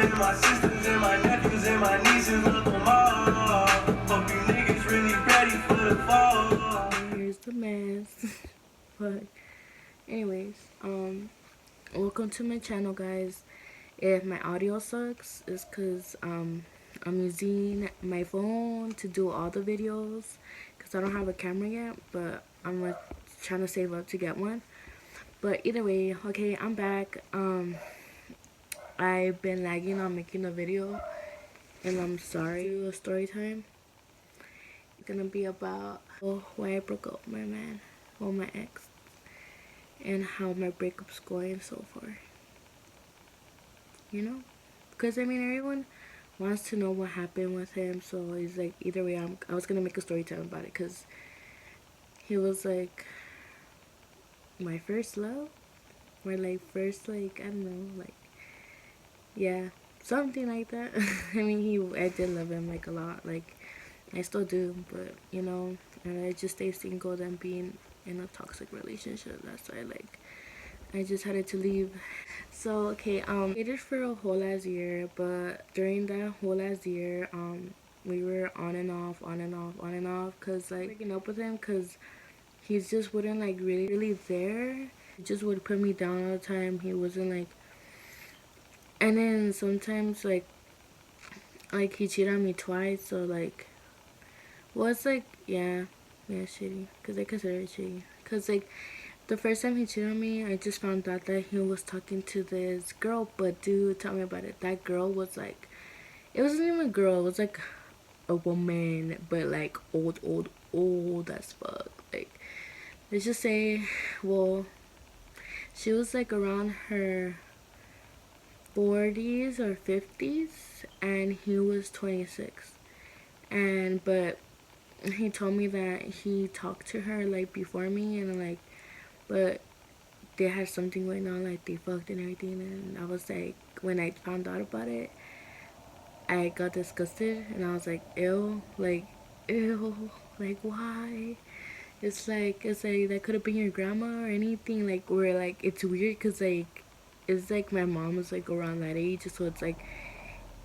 and my sisters and my nephews and my nieces love them all. Hope you niggas really ready for the fall. Here's the mess. But anyways, welcome to my channel, guys. If my audio sucks, it's because I'm using my phone to do all the videos because I don't have a camera yet, but I'm like trying to save up to get one. But either way, okay, I'm back. I've been lagging on making a video, and I'm sorry. Do a story time. It's gonna be about why I broke up with my man, or my ex, and how my breakup's going so far. You know, because I mean everyone wants to know what happened with him, so it's like either way I was gonna make a story time about it because he was like my first love, or like first, like I don't know, like yeah, something like that. I mean I did love him like a lot, like I still do, but you know, and I just stay single than being in a toxic relationship. That's why like I just had to leave. So okay, dated for a whole last year, but during that whole last year, we were on and off, on and off, on and off, cause like breaking up with him, cause he just wouldn't like really there. He just would put me down all the time. He wasn't like, and then sometimes like he cheated on me twice. So like, well, it's like yeah, shitty, cause I consider it shitty, cause like the first time he cheated on me, I just found out that he was talking to this girl. But dude, tell me about it. That girl was like, it wasn't even a girl. It was like a woman, but like old as fuck. Like, let's just say, well, she was like around her 40s or 50s, and he was 26. And but he told me that he talked to her like before me, and like, but they had something going on, like they fucked and everything. And I was like, when I found out about it, I got disgusted, and I was like, ew, like why? It's like that could have been your grandma or anything, like, or like it's weird because like it's like my mom was like around that age, so it's like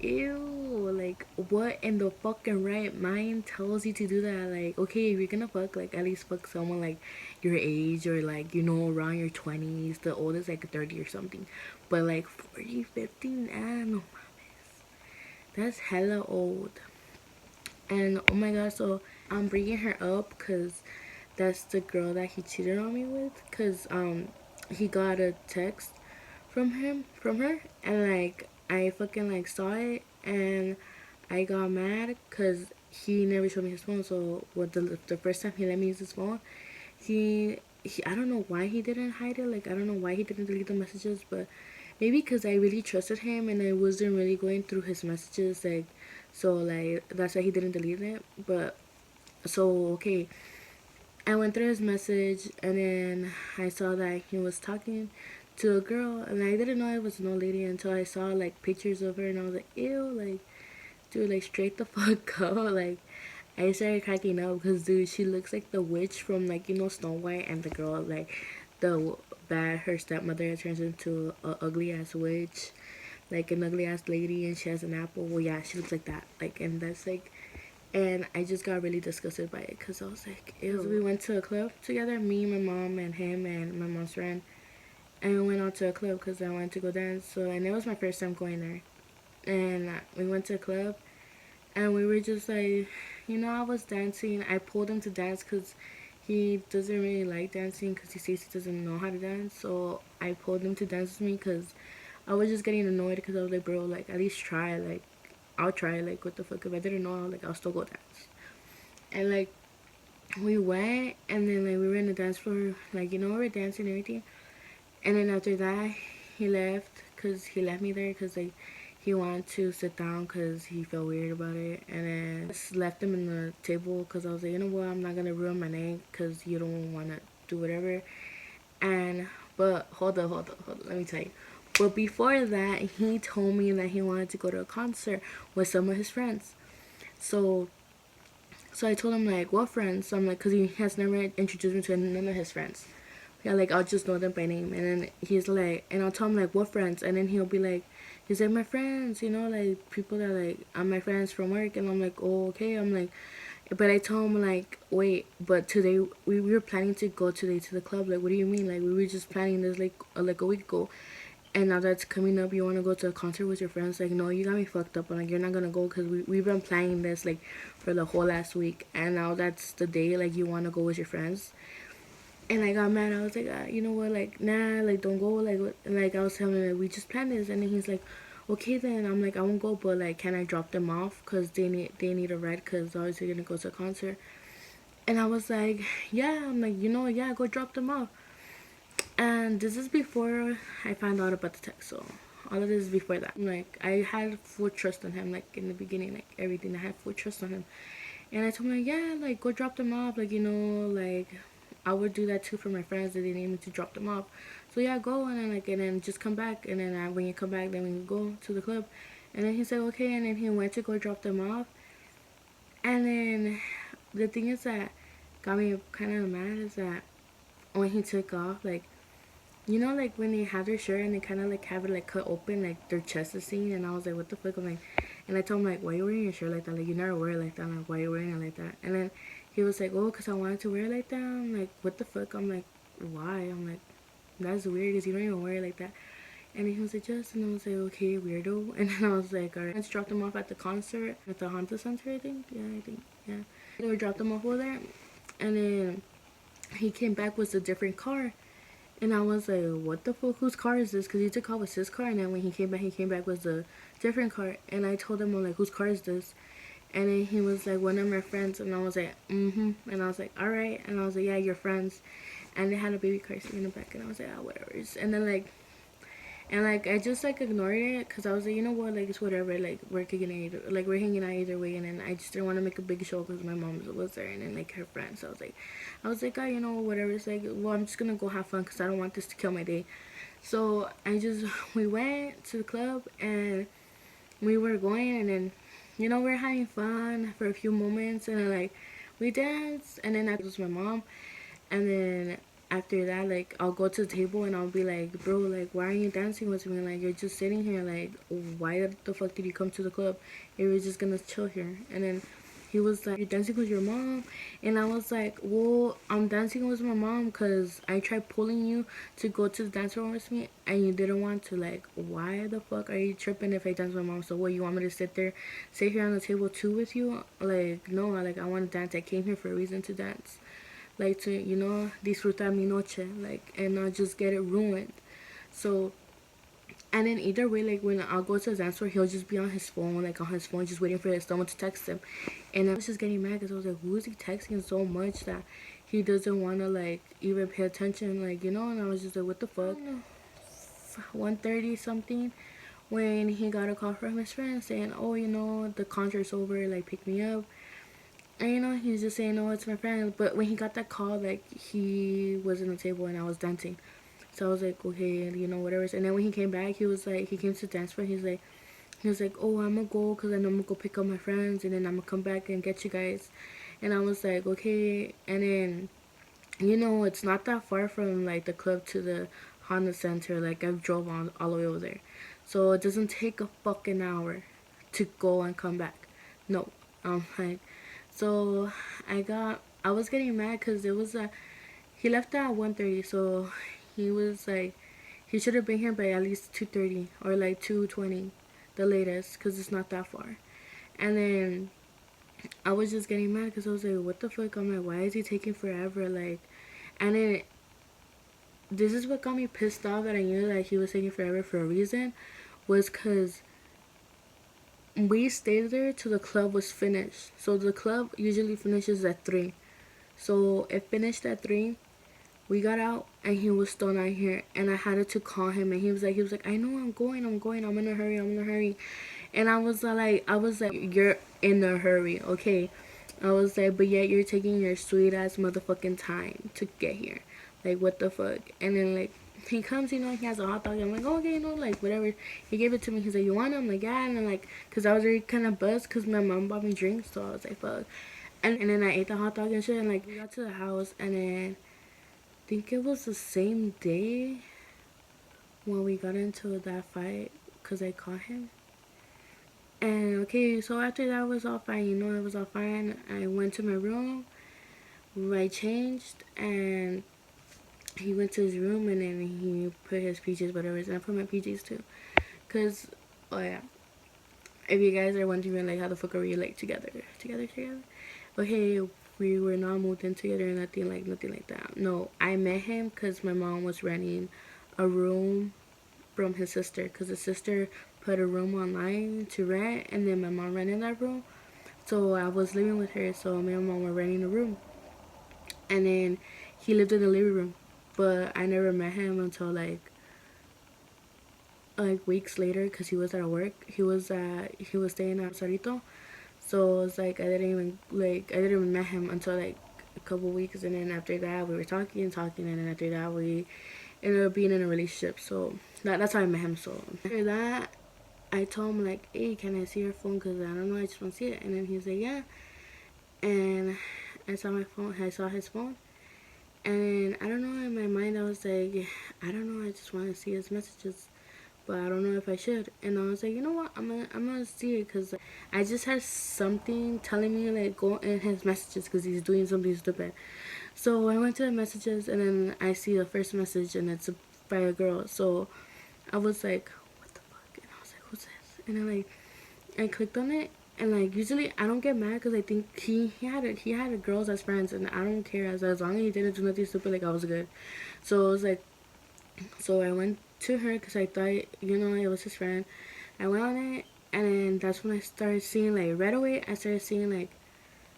ew, like what in the fucking right mind tells you to do that? Like, okay, if you're gonna fuck, like at least fuck someone like your age, or like, you know, around your 20s. The oldest like 30 or something, but like 40, 50, nah, no, that's hella old. And oh my god, so I'm bringing her up because that's the girl that he cheated on me with, because he got a text from her, and like I fucking like saw it, and I got mad because he never showed me his phone. So what, the first time he let me use his phone, he I don't know why he didn't hide it. Like, I don't know why he didn't delete the messages, but maybe because I really trusted him and I wasn't really going through his messages, like, so like that's why he didn't delete it. But so okay, I went through his message, and then I saw that he was talking to a girl, and I didn't know it was no lady until I saw like pictures of her, and I was like, ew, like dude, like straight the fuck up. Like, I started cracking up because dude, she looks like the witch from, like, you know, Snow White, and the girl, like the bad, her stepmother turns into a ugly ass witch, like an ugly ass lady, and she has an apple. Well, yeah, she looks like that. Like, and that's like, and I just got really disgusted by it because I was like, ew. We went to a club together, me, my mom, and him, and my mom's friend, and we went out to a club because I wanted to go dance. So, and it was my first time going there, and we went to a club, and we were just like, you know, I was dancing. I pulled him to dance because he doesn't really like dancing because he says he doesn't know how to dance. So I pulled him to dance with me because I was just getting annoyed because I was like, bro, like, at least try. Like, I'll try. Like, what the fuck? If I didn't know, like, I'll still go dance. And like, we went, and then like we were in the dance floor, like, you know, we were dancing and everything. And then after that, he left because he left me there because like he wanted to sit down because he felt weird about it. And then I just left him in the table because I was like, you know what, I'm not gonna ruin my name because you don't want to do whatever. And but hold up, let me tell you. But before that, he told me that he wanted to go to a concert with some of his friends. So I told him like, what friends? So I'm like, because he has never introduced me to none of his friends. Yeah, like, I'll just know them by name. And then he's like, and I'll tell him like, what friends? And then he'll be like, He's like, my friends, you know, like people that like I'm my friends from work, and I'm like, oh okay. I'm like, but I told him like, wait, but today we were planning to go today to the club. Like, what do you mean? Like, we were just planning this like a week ago, and now that's coming up. You want to go to a concert with your friends? Like, no, you got me fucked up. I'm like, you're not gonna go because we've been planning this like for the whole last week, and now that's the day. Like, you want to go with your friends? And I got mad. I was like, you know what? Like, nah, like don't go. Like, what? And like I was telling him, like, we just planned this, and then he's like, okay then. I'm like, I won't go, but like, can I drop them off? Cause they need a ride, cause obviously they're gonna go to a concert. And I was like, yeah. I'm like, you know, yeah, go drop them off. And this is before I found out about the text. So all of this is before that. Like, I had full trust on him. Like in the beginning, like everything, I had full trust on him. And I told him like, yeah, like go drop them off. Like, you know, like I would do that too for my friends that they need me to drop them off. So yeah, go, and then just come back. And then when you come back, then we can go to the club. And then he said okay. And then he went to go drop them off. And then the thing is that got me kind of mad is that when he took off, like, you know, like when they have their shirt and they kind of like have it like cut open, like their chest is seen, and I was like, what the fuck? I'm like, and I told him like, why you wearing your shirt like that? Like, you never wear it like that. I'm like, why you wearing it like that? And then he was like, oh, cause I wanted to wear it like that. I'm like, what the fuck? I'm like, why? I'm like, that's weird, cause you don't even wear it like that. And then he was like, just, and I was like, okay, weirdo. And then I was like, alright. I just dropped him off at the concert at the Honda Center, I think. Yeah, I think, yeah. We dropped him off over there, and then he came back with a different car. And I was like, what the fuck? Whose car is this? Because he took off with his car. And then when he came back with a different car. And I told him, I'm like, whose car is this? And then he was like, one of my friends. And I was like, mm-hmm. And I was like, all right. And I was like, yeah, your friends. And they had a baby car seat in the back. And I was like, ah, whatever. And then like I just like ignored it because I was like, you know what, like it's whatever, like we're hanging out either way. And then I just didn't want to make a big show because my mom was there, and then like her friends. So I was like, oh, you know, whatever. It's like, well, I'm just gonna go have fun because I don't want this to kill my day. So we went to the club, and we were going, and then, you know, we are having fun for a few moments, and then like we danced, and then I was my mom. And then after that, like, I'll go to the table and I'll be like, bro, like, why are you dancing with me? Like, you're just sitting here. Like, why the fuck did you come to the club? You were just gonna chill here. And then he was like, you're dancing with your mom? And I was like, well, I'm dancing with my mom because I tried pulling you to go to the dance floor with me and you didn't want to. Like, why the fuck are you tripping if I dance with my mom? So what, you want me to sit here on the table too with you? Like, no, like, I want to dance. I came here for a reason to dance, like, to, you know, disfrutar mi noche, like, and not just get it ruined. So, and then either way, like, when I'll go to his dance floor, he'll just be on his phone, like, just waiting for someone to text him. And I was just getting mad because I was like, who is he texting so much that he doesn't want to, like, even pay attention, like, you know? And I was just like, what the fuck? 1:30 something, when he got a call from his friend saying, oh, you know, the concert's over, like, pick me up. And, you know, he was just saying, no, it's my friend. But when he got that call, like, he was in the table and I was dancing. So I was like, okay, you know, whatever. And then when he came back, he was like, he came to dance for. He was like, oh, I'm gonna go because I know I'm gonna go pick up my friends, and then I'm gonna come back and get you guys. And I was like, okay. And then, you know, it's not that far from like the club to the Honda Center. Like, I drove on all the way over there, so it doesn't take a fucking hour to go and come back. No, like, so I was getting mad because it was he left at 1:30, so he was like, he should have been here by at least 2:30 or like 2:20, the latest, because it's not that far. And then I was just getting mad because I was like, what the fuck? I'm like, why is he taking forever? Like, and then this is what got me pissed off, that I knew that he was taking forever for a reason, was because we stayed there till the club was finished. So the club usually finishes at 3. So it finished at 3. We got out and he was still not here, and I had to call him, and he was like, I know, I'm going, I'm in a hurry. And I was like, you're in a hurry, okay? I was like, but yet you're taking your sweet ass motherfucking time to get here. Like, what the fuck? And then, like, he comes, you know, he has a hot dog. I'm like, okay, you know, like, whatever. He gave it to me. He's like, you want it? I'm like, yeah. And I'm like, because I was already kind of buzzed because my mom bought me drinks. So I was like, fuck. And then I ate the hot dog and shit. And, like, we got to the house. And then I think it was the same day when we got into that fight. because I caught him. And okay, so after that was all fine, it was all fine. I went to my room, I changed, and he went to his room, and then he put his PJs, whatever, and I put my PJs too. Cause, oh yeah, if you guys are wondering like how the fuck are we like together? Okay, we were not moved in together, nothing like that. No, I met him because my mom was renting a room from his sister, because his sister put a room online to rent, and then my mom rented that room. So I was living with her, so me and my mom were renting a room, and then he lived in the living room, but I never met him until like weeks later, because he was at work. He was staying at Sarito, so it's like I didn't even met him until like a couple weeks, and then after that we were talking, and then after that we ended up being in a relationship. So that's how I met him. So after that, I told him like, hey, can I see your phone? Cause I don't know, I just want to see it. And then he was like, yeah. And I saw my phone. I saw his phone. And I don't know, in my mind I was like, I don't know, I just want to see his messages, but I don't know if I should. And I was like, you know what, I'm gonna see it, because I just had something telling me like go in his messages because he's doing something stupid. So I went to the messages, and then I see the first message, and it's by a girl. So I was like, what the fuck? And I was like, who's this? And then like I clicked on it, and like usually I don't get mad because I think he had a girls as friends, and I don't care, as long as he didn't do nothing stupid, like I was good. So it was like, so I went to her because I thought, it was his friend. I went on it, and then that's when I started seeing, like, right away I started seeing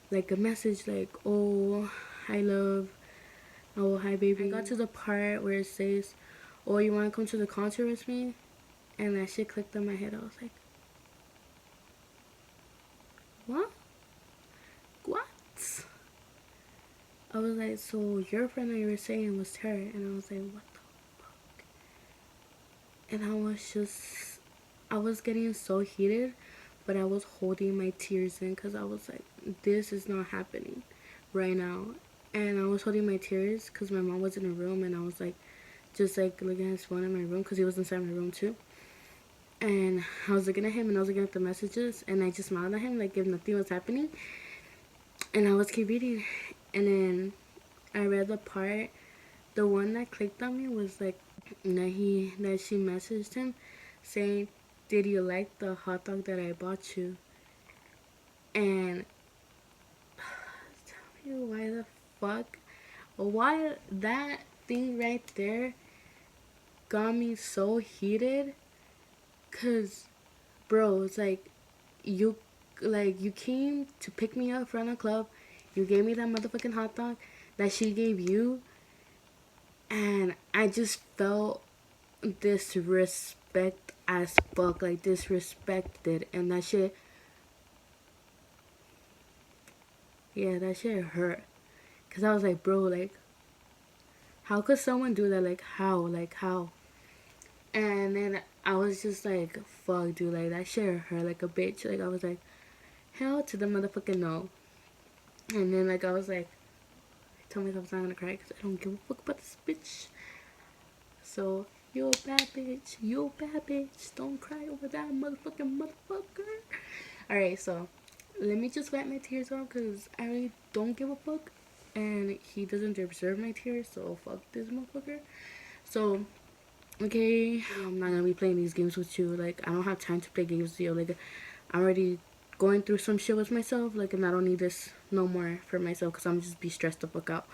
like a message like, oh, hi love, oh hi baby. I got to the part where it says, oh, you want to come to the concert with me? And that shit clicked in my head. I was like, what? What? I was like, so your friend that you were saying was her? And I was like, what the fuck? And I was getting so heated, but I was holding my tears in because I was like, this is not happening right now. And I was holding my tears because my mom was in a room, and I was like, just like looking at his phone in my room because he was inside my room too. And I was looking at him, and I was looking at the messages, and I just smiled at him like if nothing was happening. And I was keep reading, and then I read the part. The one that clicked on me was like that she messaged him saying, "Did you like the hot dog that I bought you?" And tell me why the fuck, why that thing right there got me so heated. Cause, bro, it's you you came to pick me up from the club. You gave me that motherfucking hot dog that she gave you, and I just felt disrespect as fuck, like disrespected, and that shit, yeah, that shit hurt. Cause I was like, bro, like, how could someone do that? Like how? And then I was just like, fuck, dude, like that shit hurt like a bitch. Like I was like, hell to the motherfucking no. And then like I was like, I told myself I was not gonna cry because I don't give a fuck about this bitch. So you a bad bitch, don't cry over that motherfucker. Alright, so let me just wipe my tears off because I really don't give a fuck, and he doesn't deserve my tears, so fuck this motherfucker. So okay, I'm not gonna be playing these games with you. Like, I don't have time to play games with you. Like, I'm already going through some shit with myself. Like, and I don't need this no more for myself because I'm just be stressed the fuck out.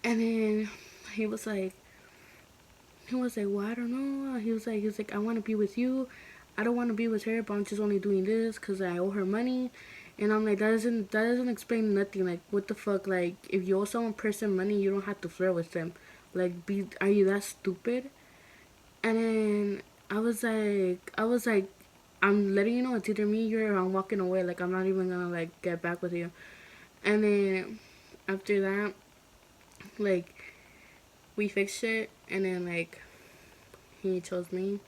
And then he was like, well, I don't know. He was like, I want to be with you. I don't want to be with her, but I'm just only doing this because I owe her money. And I'm like, that doesn't explain nothing. Like, what the fuck? Like, if you owe some person money, you don't have to flirt with them. Like, are you that stupid? And then I was like, I'm letting you know it's either me or I'm walking away. Like, I'm not even gonna like get back with you. And then after that, like, we fixed it, and then like he chose me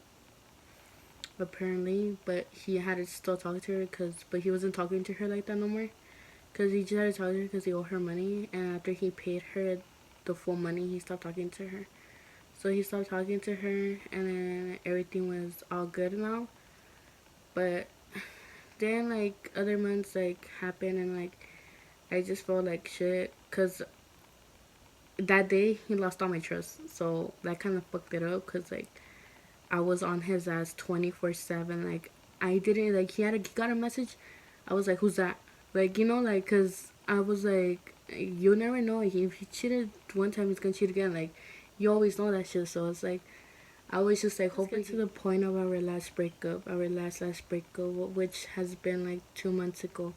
apparently, but he had to still talk to her but he wasn't talking to her like that no more. Cause he just had to talk to her because he owed her money, and after he paid her the full money, he stopped talking to her. So he stopped talking to her, and then everything was all good now. But then like other months like happened, and like I just felt like shit, cause that day he lost all my trust. So that kind of fucked it up, cause like I was on his ass 24/7. Like I didn't like he got a message. I was like, who's that? Like, you know, like, cause I was like, you never know. Like, if he cheated one time, he's gonna cheat again. Like, you always know that shit. So it's like, I was just like hoping to the point of our last breakup, our last breakup, which has been like 2 months ago.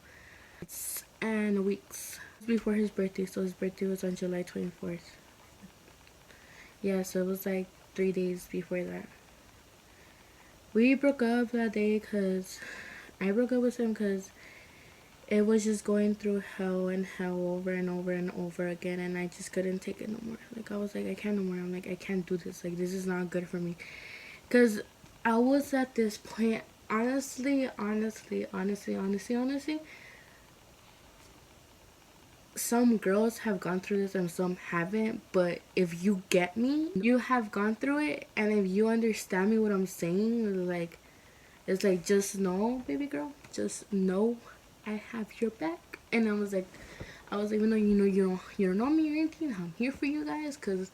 And weeks before his birthday. So his birthday was on July 24th. Yeah, so it was like 3 days before that. We broke up that day because I broke up with him because it was just going through hell and hell over and over and over again, and I just couldn't take it no more. Like, I was like, I can't no more. I'm like, I can't do this. Like, this is not good for me. Because I was at this point, honestly, some girls have gone through this and some haven't, but if you get me, you have gone through it, and if you understand me what I'm saying, like, it's like, just know, baby girl, just know I have your back. And I was like, even though you don't know me or anything, I'm here for you guys, cause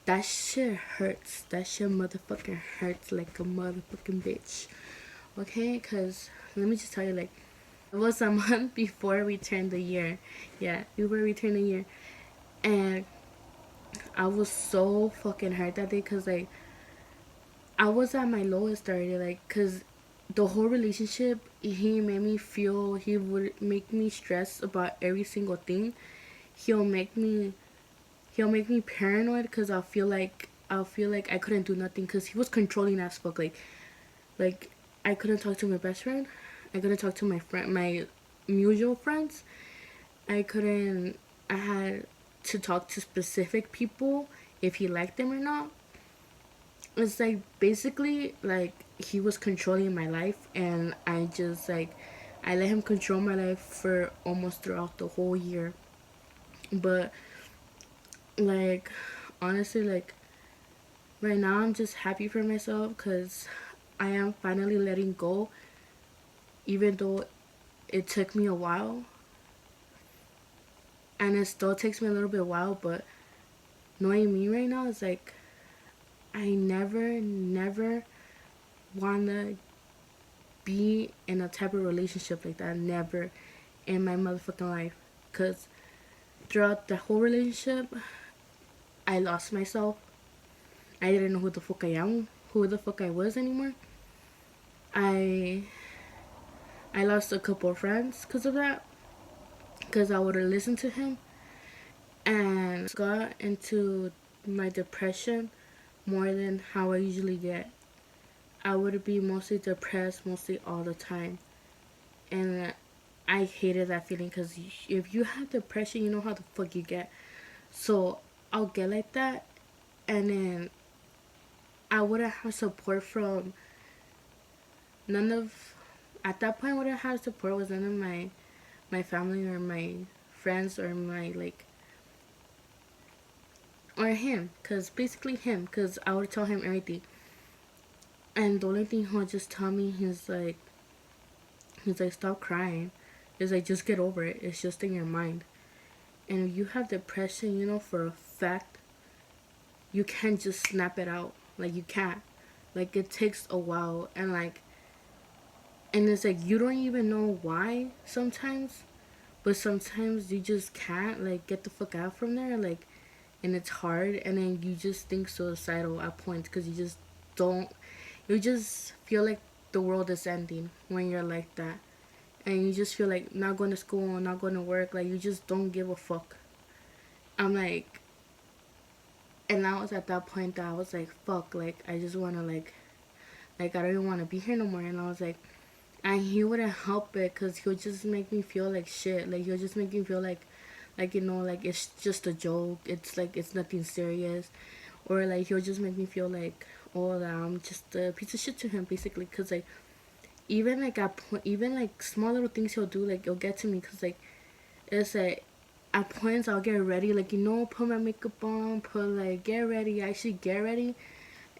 that shit hurts. That shit motherfucking hurts like a motherfucking bitch. Okay, cause let me just tell you, like, it was a month before we turned the year. Yeah, before we turned the year, and I was so fucking hurt that day, cause like I was at my lowest already, like, cause the whole relationship, he made me feel, he would make me stress about every single thing. He'll make me, he'll make me paranoid, because I'll feel like I couldn't do nothing, because he was controlling as fuck. Like I couldn't talk to my best friend. I couldn't talk to my mutual friends. I couldn't. I had to talk to specific people if he liked them or not. It's like basically like he was controlling my life, and I just like I let him control my life for almost throughout the whole year. But like honestly, like right now I'm just happy for myself, because I am finally letting go, even though it took me a while, and it still takes me a little bit while. But knowing me right now is like I never wanna be in a type of relationship like that. Never in my motherfucking life. Because throughout the whole relationship, I lost myself. I didn't know who the fuck I am, who the fuck I was anymore. I I lost a couple of friends because of that. Because I would have listened to him, and got into my depression more than how I usually get. I would be mostly depressed mostly all the time. And I hated that feeling, because if you have depression, you know how the fuck you get. So I'll get like that, and then I wouldn't have support from none of. At that point, what I had support was none of my family or my friends or my like or him, cause basically him, cause I would tell him everything, and the only thing he'll just tell me, he's like stop crying, it's like just get over it, it's just in your mind. And if you have depression, you know for a fact you can't just snap it out. Like, you can't. Like, it takes a while, and like, and it's like you don't even know why sometimes, but sometimes you just can't like get the fuck out from there. Like, and it's hard, and then you just think suicidal at points, because don't you just feel like the world is ending when you're like that, and you just feel like not going to school, not going to work, like you just don't give a fuck. I'm like, and I was at that point that I was like, fuck, like I just want to like I don't even want to be here no more. And I was like, and he wouldn't help it, because he'll just make me feel like shit. Like, he'll just make me feel like like it's just a joke, it's like it's nothing serious. Or like he'll just make me feel like, oh, that I'm just a piece of shit to him, basically. Because like even like small little things he'll do, like it'll get to me, because like it's like at points I'll get ready, like, you know, put my makeup on, put like get ready, actually get ready,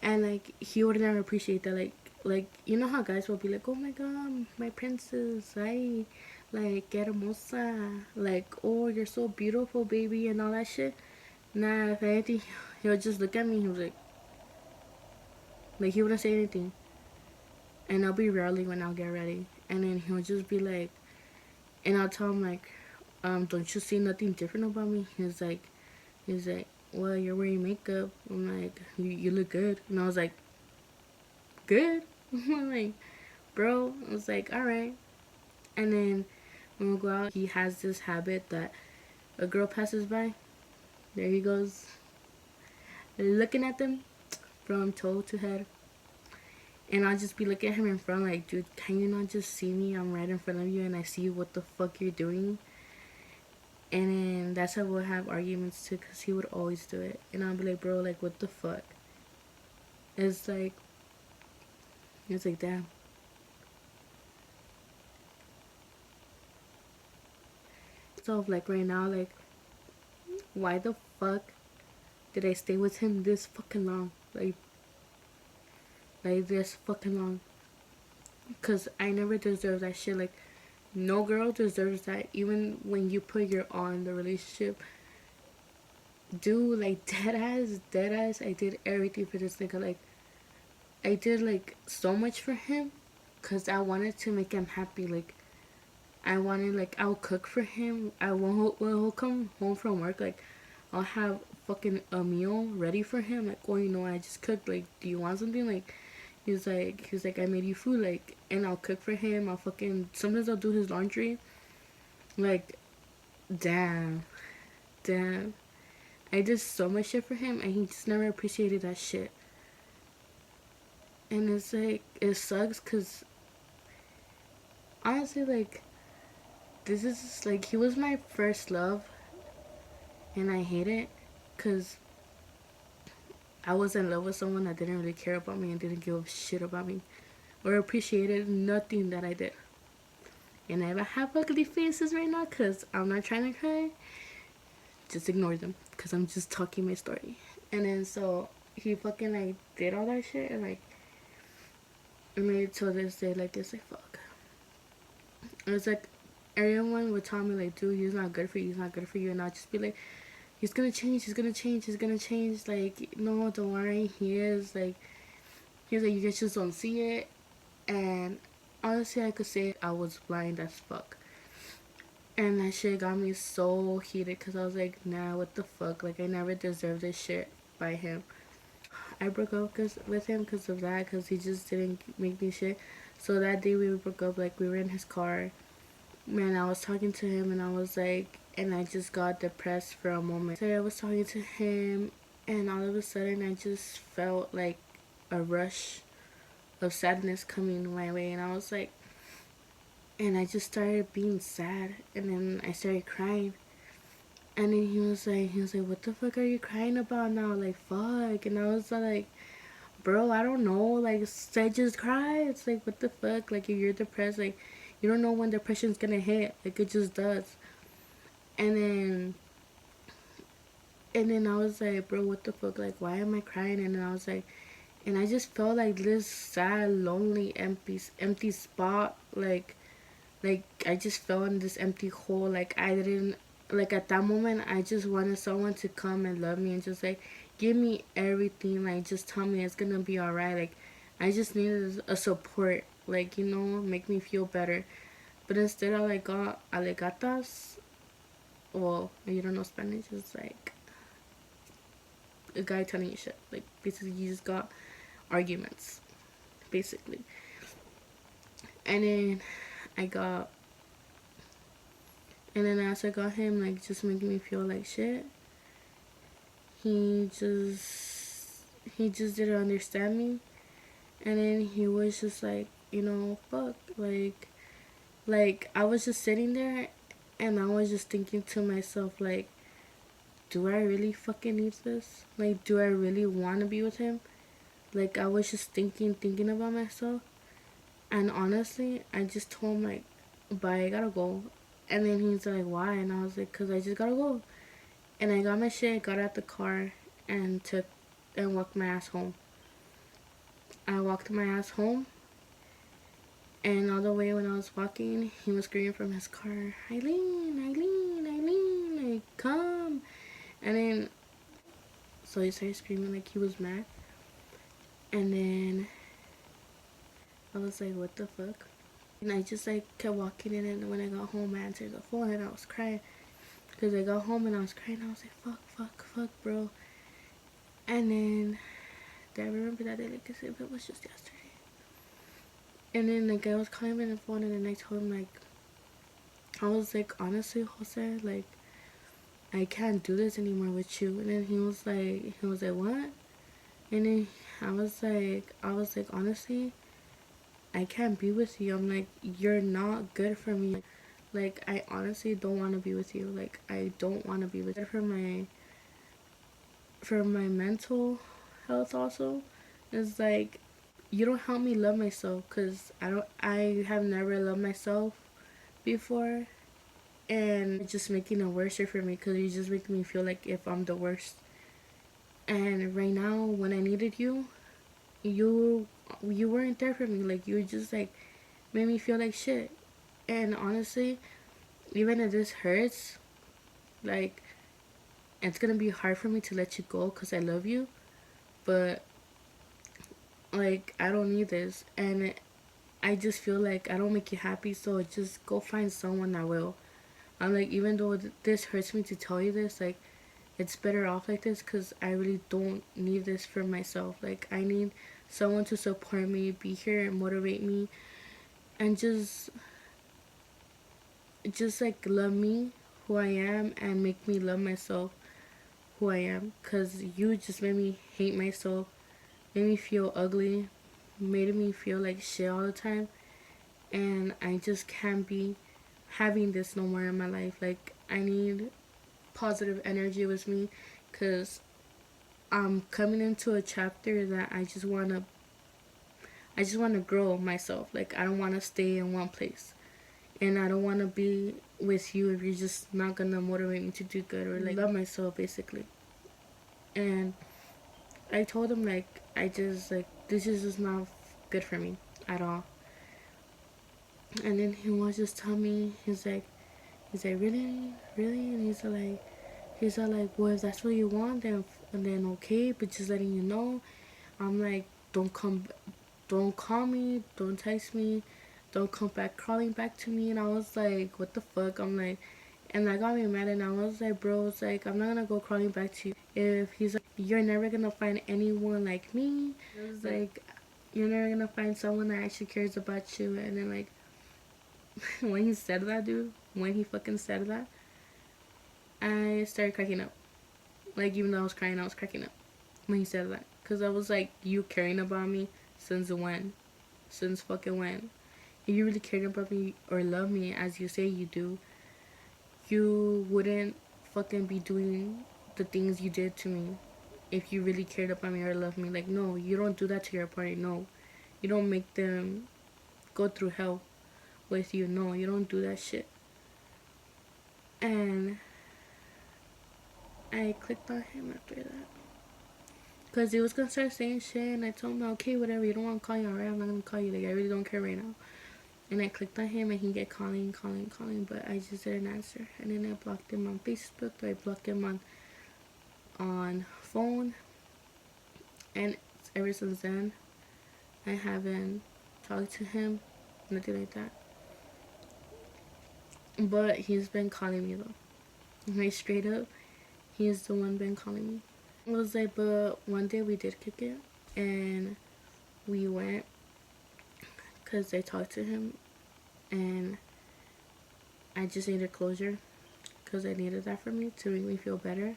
and like he would never appreciate that. Like you know how guys will be like, oh my god, my princess, I like get hermosa, like, oh, you're so beautiful, baby, and all that shit. Nah, if anything, he'll just look at me. He was like he wouldn't say anything, and I'll be rarely when I'll get ready, and then he'll just be like, and I'll tell him like, don't you see nothing different about me? He's like, well, you're wearing makeup. I'm like, you look good, and I was like, good. I'm like, bro. I was like, all right. And then when we go out, he has this habit that a girl passes by, there he goes, looking at them from toe to head. And I'll just be looking at him in front, like, dude, can you not just see me? I'm right in front of you, and I see what the fuck you're doing. And then that's how we'll have arguments too, because he would always do it. And I'll be like, bro, like, what the fuck? It's like, damn. So, like, right now, like, why the fuck did I stay with him this fucking long? Like this fucking long. Because I never deserved that shit. Like, no girl deserves that. Even when you put your all in the relationship. Dude, like, dead ass, I did everything for this nigga. Like, I did, like, so much for him. Because I wanted to make him happy. Like, I wanted, like, I'll cook for him. When he'll come home from work, like, I'll have fucking a meal ready for him. Like, oh, you know, I just cooked. Like, do you want something? Like, he's like, I made you food. Like, and I'll cook for him. Sometimes I'll do his laundry. Like, damn. I did so much shit for him, and he just never appreciated that shit. And it's like, it sucks, because honestly, like, this is, like, he was my first love, and I hate it, because I was in love with someone that didn't really care about me and didn't give a shit about me or appreciated nothing that I did. And if I have ugly faces right now, because I'm not trying to cry, just ignore them, because I'm just talking my story. And then so he fucking, like, did all that shit, and like, I made it to this day, like, it's like, fuck. It's like, everyone would tell me, like, dude, he's not good for you, and I'll just be like, he's gonna change, like, no, don't worry, he is, like, you guys just don't see it. And honestly, I could say I was blind as fuck. And that shit got me so heated, because I was like, nah, what the fuck, like, I never deserved this shit by him. I broke up with him because of that, because he just didn't make me shit. So that day we broke up, like, we were in his car. Man, I was talking to him, and I was like, and I just got depressed for a moment. So I was talking to him, and all of a sudden I just felt like a rush of sadness coming my way, and I was like, and I just started being sad, and then I started crying. And then he was like, what the fuck are you crying about now? Like, fuck. And I was like, bro, I don't know. Like, I just cry. It's like, what the fuck? Like, if you're depressed, like, you don't know when depression's gonna hit. Like, it just does. And then I was like, bro, what the fuck? Like, why am I crying? And then I was like, and I just felt like this sad, lonely, empty spot. Like I just fell in this empty hole. Like, I didn't, like, at that moment, I just wanted someone to come and love me and just, like, give me everything. Like, just tell me it's gonna be alright. Like, I just needed a support. Like, you know, make me feel better. But instead, I got alegatas. Well, you don't know Spanish. It's like a guy telling you shit. Like, basically, you just got arguments, basically. And then as I got him, like, just making me feel like shit, he just didn't understand me. And then he was just like, you know, fuck, like I was just sitting there, and I was just thinking to myself, like, do I really fucking need this? Like, do I really want to be with him? Like, I was just thinking about myself. And honestly, I just told him, like, bye, I gotta go. And then he's like, why? And I was like, cause I just gotta go. And I got my shit, got out the car, and walked my ass home. I walked my ass home, and all the way when I was walking, he was screaming from his car, Eileen, Eileen, Eileen, like, come. And then, so he started screaming like he was mad. And then I was like, what the fuck? And I just like kept walking in, and when I got home, I answered the phone, and I was crying. Because I got home and I was crying. I was like, fuck, fuck, fuck, bro. And then I remember that day like I said, it was just yesterday. And then like I was calling him on the phone, and then I told him like, I was like, honestly, Jose, like I can't do this anymore with you. And then he was like, what? And then I was like, honestly, I can't be with you. I'm like, you're not good for me. Like I honestly don't want to be with you. Like I don't want to be with you. For my mental health also, it's like you don't help me love myself, because I have never loved myself before, and it's just making it worse for me, because you just make me feel like if I'm the worst. And right now when I needed you, you weren't there for me. Like you just like made me feel like shit. And honestly, even if this hurts, like it's gonna be hard for me to let you go because I love you, but like I don't need this. And I just feel like I don't make you happy, so just go find someone that will. I'm like, even though this hurts me to tell you this, like it's better off like this, because I really don't need this for myself. Like I need someone to support me, be here and motivate me, and just like love me who I am, and make me love myself who I am. Because you just made me hate myself, made me feel ugly, made me feel like shit all the time, and I just can't be having this no more in my life. Like I need positive energy with me, because I'm coming into a chapter that I just want to grow myself. Like I don't want to stay in one place, and I don't want to be with you if you're just not gonna motivate me to do good, or like love myself basically. And I told him like I just like this is just not good for me at all. And then he was just telling me, he's like, really, really, and he's like, well, if that's what you want, then okay, but just letting you know. I'm like, don't call me, don't text me, don't come back crawling back to me. And I was like, what the fuck? I'm like, and that got me mad. And I was like, bro, it's like I'm not gonna go crawling back to you. If he's like, you're never gonna find anyone like me. It was like, you're never gonna find someone that actually cares about you. And then like when he said that, dude, when he fucking said that, I started cracking up. Like even though I was crying, I was cracking up when he said that, because I was like, you caring about me since when? Since fucking when? If you really cared about me or love me as you say you do, you wouldn't fucking be doing the things you did to me. If you really cared about me or loved me, like no, you don't do that to your partner. No, you don't make them go through hell with you. No, you don't do that shit. And I clicked on him after that, because he was gonna start saying shit, and I told him, okay, whatever, you don't want to call you, alright, I'm not gonna call you, like, I really don't care right now. And I clicked on him, and he kept calling, but I just didn't answer. And then I blocked him on Facebook, I blocked him on phone, and ever since then, I haven't talked to him, nothing like that. But he's been calling me, though. Like, straight up, he's the one been calling me. It was like, but one day we did kick it, and we went, because I talked to him, and I just needed closure, because I needed that for me to make me feel better.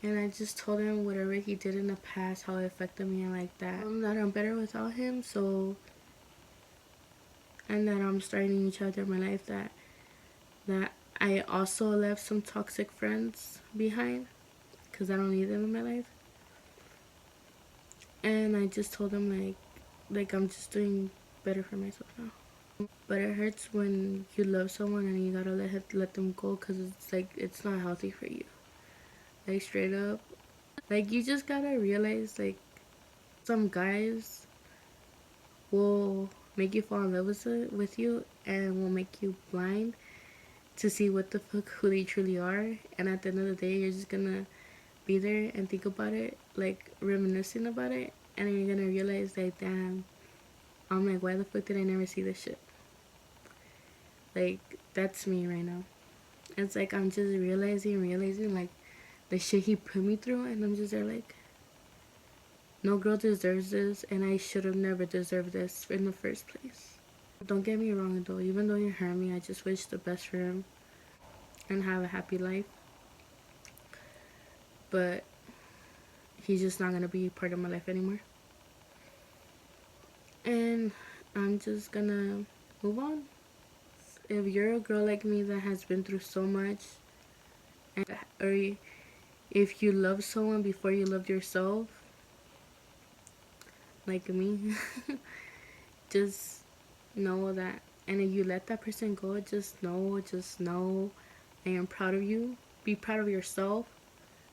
And I just told him whatever he did in the past, how it affected me, and like that, that I'm better without him. So, and that I'm starting a new chapter in my life, that I also left some toxic friends behind, because I don't need them in my life. And I just told him like I'm just doing better for myself now. But it hurts when you love someone and you gotta let them go, because it's like it's not healthy for you. Like straight up, like you just gotta realize like some guys will make you fall in love with you and will make you blind to see what the fuck who they truly are. And at the end of the day, you're just gonna be there and think about it, like reminiscing about it, and then you're gonna realize like, damn, I'm like, why the fuck did I never see this shit? Like that's me right now. It's like I'm just realizing like the shit he put me through, and I'm just there like, no girl deserves this, and I should have never deserved this in the first place. Don't get me wrong though, even though he hurt me, I just wish the best for him and have a happy life. But he's just not gonna be part of my life anymore. And I'm just gonna move on. If you're a girl like me that has been through so much, or if you love someone before you loved yourself, like me, just know that. And if you let that person go, just know I am proud of you. Be proud of yourself,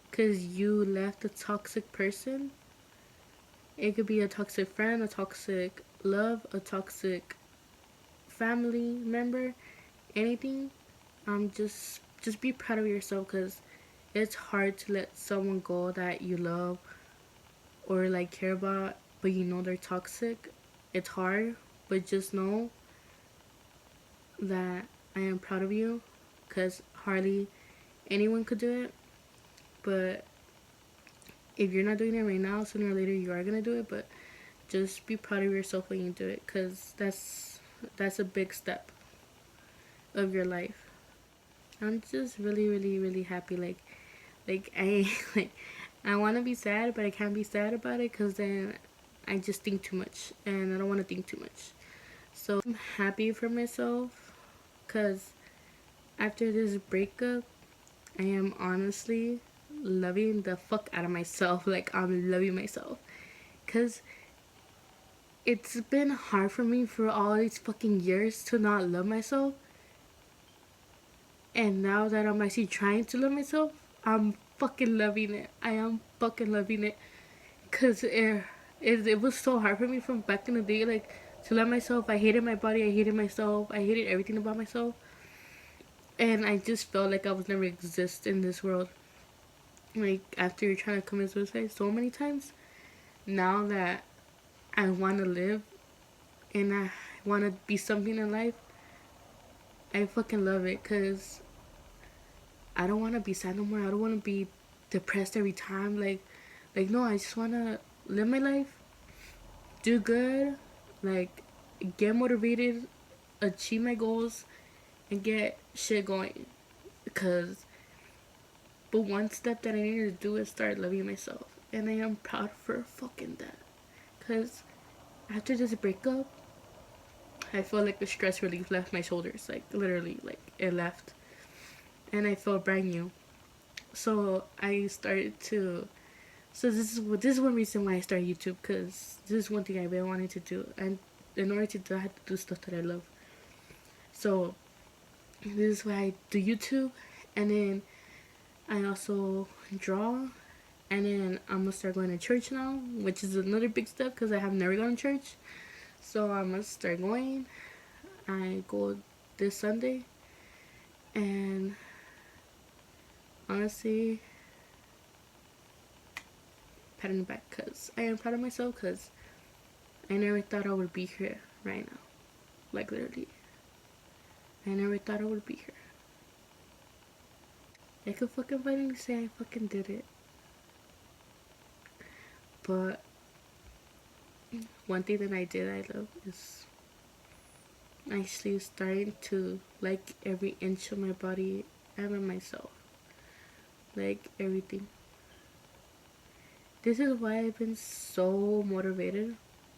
because you left a toxic person. It could be a toxic friend, a toxic love, a toxic family member, anything. Just be proud of yourself, because it's hard to let someone go that you love or like care about, but you know they're toxic. It's hard, but just know that I am proud of you, because hardly anyone could do it. But if you're not doing it right now, sooner or later you are gonna do it. But just be proud of yourself when you do it, because that's a big step of your life. I'm just really happy. Like I like I want to be sad, but I can't be sad about it, because then I just think too much, and I don't want to think too much. So I'm happy for myself, because after this breakup, I am honestly loving the fuck out of myself. Like I'm loving myself, because it's been hard for me for all these fucking years to not love myself. And now that I'm actually trying to love myself, I'm fucking loving it. I am fucking loving it. Because it was so hard for me from back in the day, like, to love myself. I hated my body. I hated myself. I hated everything about myself. And I just felt like I was never exist in this world. Like, after trying to commit suicide so many times, now that I want to live and I want to be something in life, I fucking love it, because I don't want to be sad no more. I don't want to be depressed every time. Like no, I just want to live my life, do good, like get motivated, achieve my goals, and get shit going. Because but one step that I need to do is start loving myself, and I am proud for fucking that. Because after this breakup, I felt like the stress relief left my shoulders, like literally, like it left, and I felt brand new. So I started to. So this is one reason why I started YouTube, because this is one thing I really wanted to do, and in order to do, I had to do stuff that I love. So this is why I do YouTube, and then I also draw, and then I'm gonna start going to church now, which is another big step, because I have never gone to church. So I'm gonna start going. I go this Sunday, and honestly, pat on the back, because I am proud of myself, because I never thought I would be here right now. Like literally, I never thought I would be here. I could fucking finally say I fucking did it. But one thing that I did I love is actually starting to like every inch of my body and myself. Like everything. This is why I've been so motivated.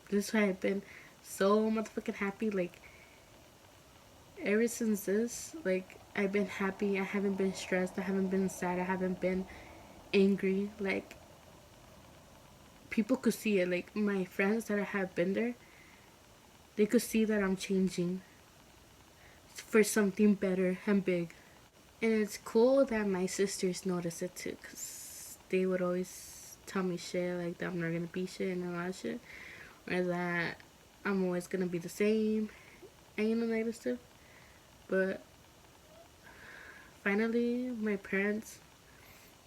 This is why I've been so motherfucking happy. Like ever since this, like I've been happy. I haven't been stressed. I haven't been sad. I haven't been angry. Like people could see it. Like my friends that have been there, they could see that I'm changing. for something better and big. And it's cool that my sisters notice it too, because they would always tell me shit like that I'm not gonna be shit and all that shit, or that I'm always gonna be the same and negative stuff. But finally, my parents,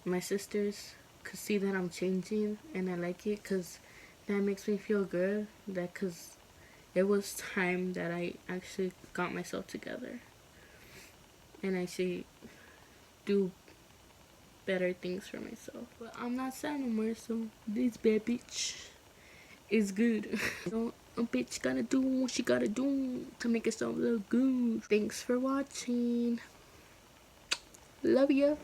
my sisters could see that I'm changing, and I like it because that makes me feel good. That because it was time that I actually got myself together and actually do better things for myself. But I'm not sad no more, so this bad bitch is good. So a bitch gotta do what she gotta do to make herself look good. Thanks for watching. Love ya.